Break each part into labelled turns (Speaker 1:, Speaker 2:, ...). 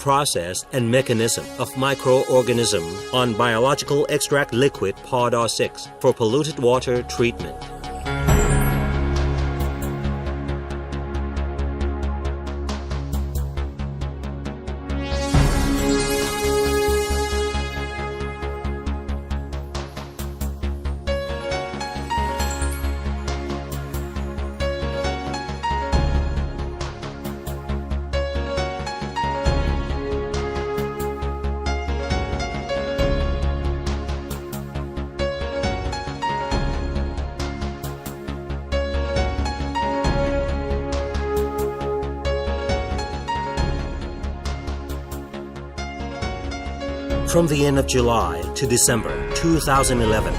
Speaker 1: process and mechanism of microorganisms on Biological Extract Liquid P.D.6 for polluted water treatment. From the end of July to December 2011,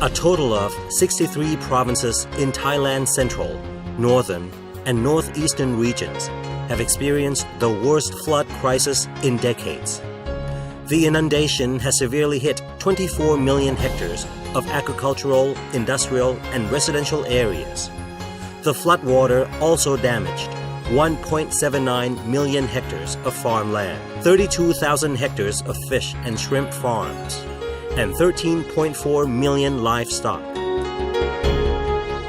Speaker 1: a total of 63 provinces in Thailand's central, northern, and northeastern regions have experienced the worst flood crisis in decades. The inundation has severely hit 24 million hectares of agricultural, industrial, and residential areas. The floodwater also damaged 1.79 million hectares of farmland, 32,000 hectares of fish and shrimp farms, and 13.4 million livestock.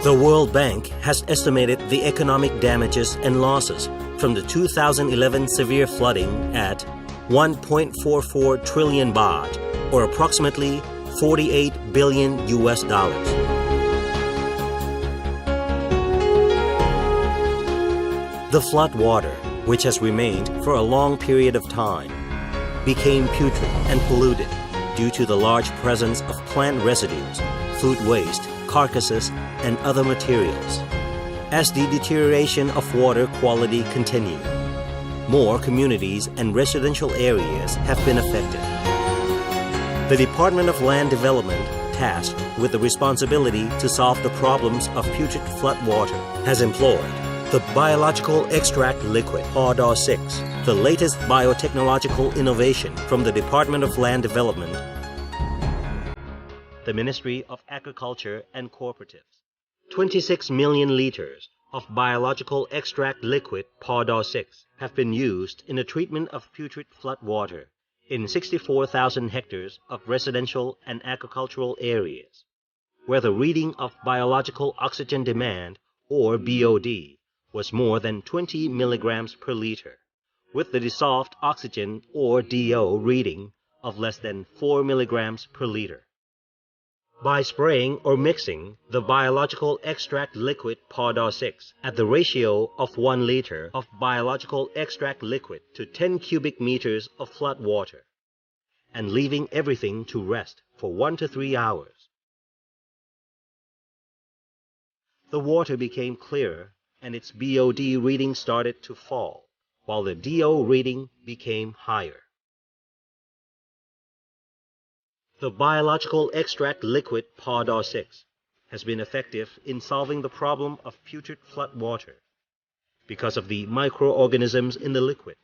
Speaker 1: The World Bank has estimated the economic damages and losses from the 2011 severe flooding at 1.44 trillion baht, or approximately $48 billion. The flood water, which has remained for a long period of time, became putrid and polluted due to the large presence of plant residues, food waste, carcasses, and other materials. As the deterioration of water quality continued, more communities and residential areas have been affected. The Department of Land Development, tasked with the responsibility to solve the problems of putrid flood water, has employed the Biological Extract Liquid P.D.6, the latest biotechnological innovation from the Department of Land Development, the Ministry of Agriculture and Cooperatives. 26 million liters of Biological Extract Liquid P.D.6 have been used in the treatment of putrid flood water in 64,000 hectares of residential and agricultural areas, where the reading of biological oxygen demand, or BOD, was more than 20 milligrams per liter, with the dissolved oxygen, or DO, reading of less than 4 milligrams per liter. By spraying or mixing the Biological Extract Liquid P.D.6 at the ratio of 1 liter of Biological Extract Liquid to 10 cubic meters of flood water, and leaving everything to rest for 1 to 3 hours, the water became clearer and its BOD reading started to fall, while the DO reading became higher. The Biological Extract Liquid P.D.6 has been effective in solving the problem of putrid flood water because of the microorganisms in the liquid,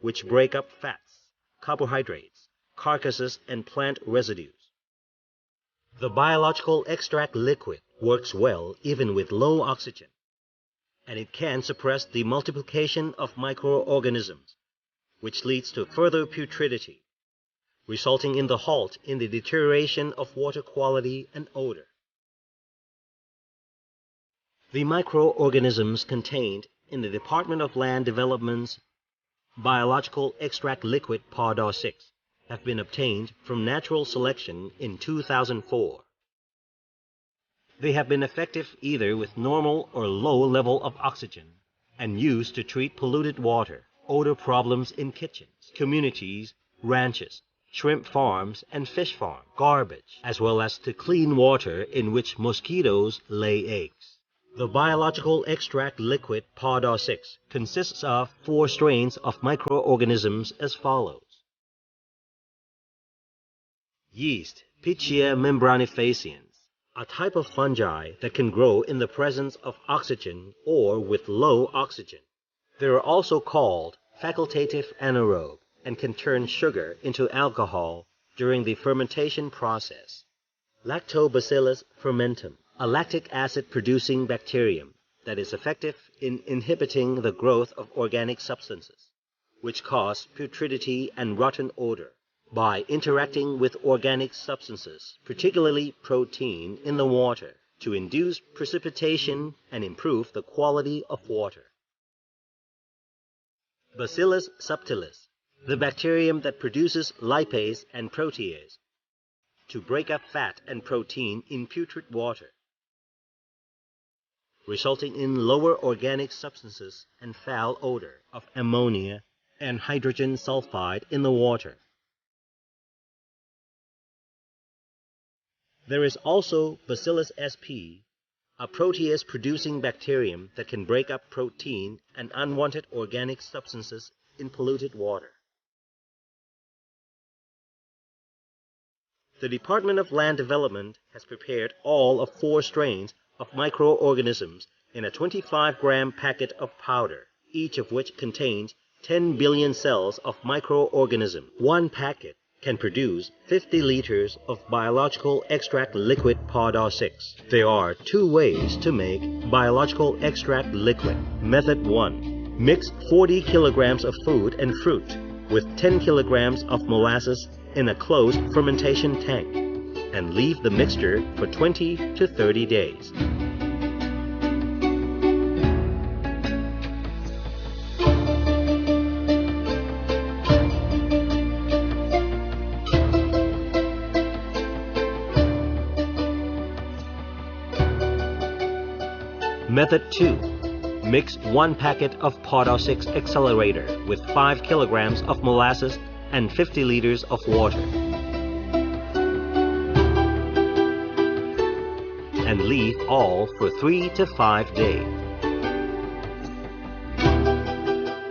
Speaker 1: which break up fats, carbohydrates, carcasses, and plant residues. The Biological Extract Liquid works well even with low oxygen, and it can suppress the multiplication of microorganisms, which leads to further putridity, resulting in the halt in the deterioration of water quality and odor. The microorganisms contained in the Department of Land Development's Biological Extract Liquid P.D.6 have been obtained from natural selection in 2004. They have been effective either with normal or low level of oxygen and used to treat polluted water, odor problems in kitchens, communities, ranches, shrimp farms, and fish farms, garbage, as well as to clean water in which mosquitoes lay eggs. The Biological Extract Liquid P.D.6 consists of 4 strains of microorganisms as follows. Yeast, Pichia membranifaciens, a type of fungi that can grow in the presence of oxygen or with low oxygen. They are also called facultative anaerobe and can turn sugar into alcohol during the fermentation process. Lactobacillus fermentum, a lactic acid-producing bacterium that is effective in inhibiting the growth of organic substances, which cause putridity and rotten odor, by interacting with organic substances, particularly protein, in the water, to induce precipitation and improve the quality of water. Bacillus subtilis, the bacterium that produces lipase and protease, to break up fat and protein in putrid water, resulting in lower organic substances and foul odor of ammonia and hydrogen sulfide in the water. There is also Bacillus sp, a protease-producing bacterium that can break up protein and unwanted organic substances in polluted water. The Department of Land Development has prepared all of 4 strains of microorganisms in a 25-gram packet of powder, each of which contains 10 billion cells of microorganism. One packet can produce 50 liters of biological extract liquid P.D.6. There are 2 ways to make biological extract liquid. Method 1. Mix 40 kilograms of food and fruit with 10 kilograms of molasses in a closed fermentation tank and leave the mixture for 20 to 30 days. Method 2. Mix 1 packet of P.D.6 accelerator with 5 kilograms of molasses and 50 liters of water, and leave all for 3 to 5 days.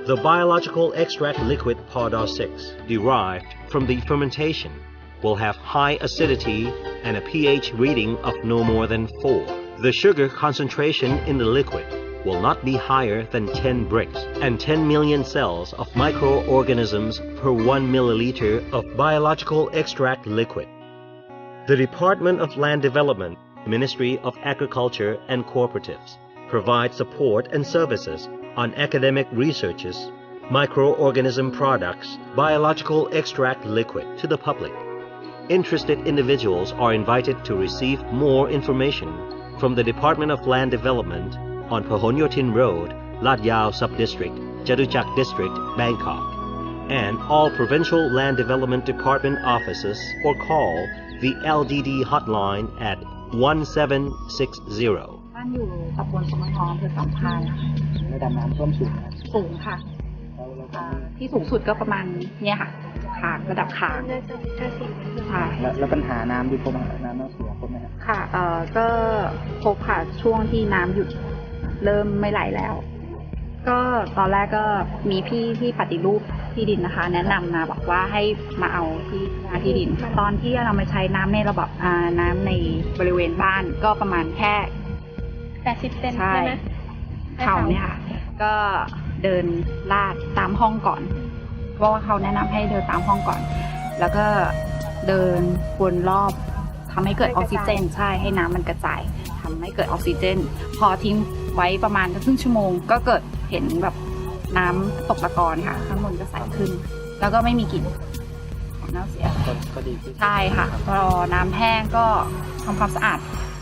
Speaker 1: The biological extract liquid P.D.6 derived from the fermentation will have high acidity and a pH reading of no more than 4. The sugar concentration in the liquid will not be higher than 10 bricks, and 10 million cells of microorganisms per 1 milliliter of biological extract liquid. The Department of Land Development, Ministry of Agriculture and Cooperatives provide support and services on academic researches, microorganism products, biological extract liquid to the public. Interested individuals are invited to receive more information from the Department of Land Development on Pahon Yotin Road, Lat Yao Sub-District, Chatuchak District, Bangkok, and all Provincial Land Development Department offices, or call the LDD hotline at 1760.
Speaker 2: บ้านอยู่ตำบลสมทองอำเภอสัมพันธ์ระดับน้ำท่วมสูงสูงค่ะที่สูงสุดก็ประมาณเนี่ยค่ะขาระดับขาค่ะแล้วปัญหาน้ำอยู่พบไหมน้ำเสียพบไหมค่ะก็พบค่ะช่วงที่น้ำหยุดเริ่มไม่ไหลแล้วก็ตอนแรกก็มีพี่ที่ปฏิรูปที่ดินนะคะแนะนำมาบอกว่าให้มาเอาที่ดินตอนที่เรามาใช้น้ำในระบบน้ำในบริเวณบ้านก็ประมาณแค่80 เซนใช่ไหมเขาเนี่ยค่ะก็เดินลาดตามห้องก่อนเพราะว่าเขาแนะนำให้เดินตามห้องก่อนแล้วก็เดินวนรอบทำให้เกิดออกซิเจนใช่ให้น้ำมันกระจายทำให้เกิดออกซิเจนพอทิ้งไว้ประมาณครึ่งชั่วโมงก็เกิดเห็นแบบน้ำตกตะกอนค่ะข้างบนก็ใสขึ้นแล้วก็ไม่มีกลิ่นของเน่าเสียก็ดีใช่ค่ะพอน้ำแห้งก็ทำความสะอาด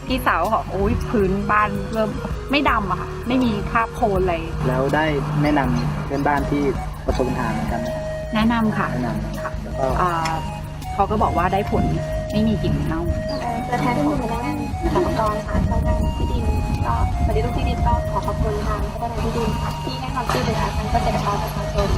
Speaker 2: พี่สาวบอกโอ้ยพื้นบ้านเริ่มไม่ดำอะค่ะไม่มีคราบโคลนอะไรแล้วได้แนะนำเพื่อนบ้านที่ประสบปัญหาเหมือนกันไหมแนะนำค่ะแล้วก็เขาก็บอกว่าได้ผลไม่มีกลิ่นเน่าตัวแทนของคณะกรรมการค่ะเจ้าหน้าที่ดินก็ปฏิรูปที่ดินก็ขอขอบคุณทางเจ้าหน้าที่ดินค่ะที่ให้ความช่วยเหลือทางเกษตรกรประชาชน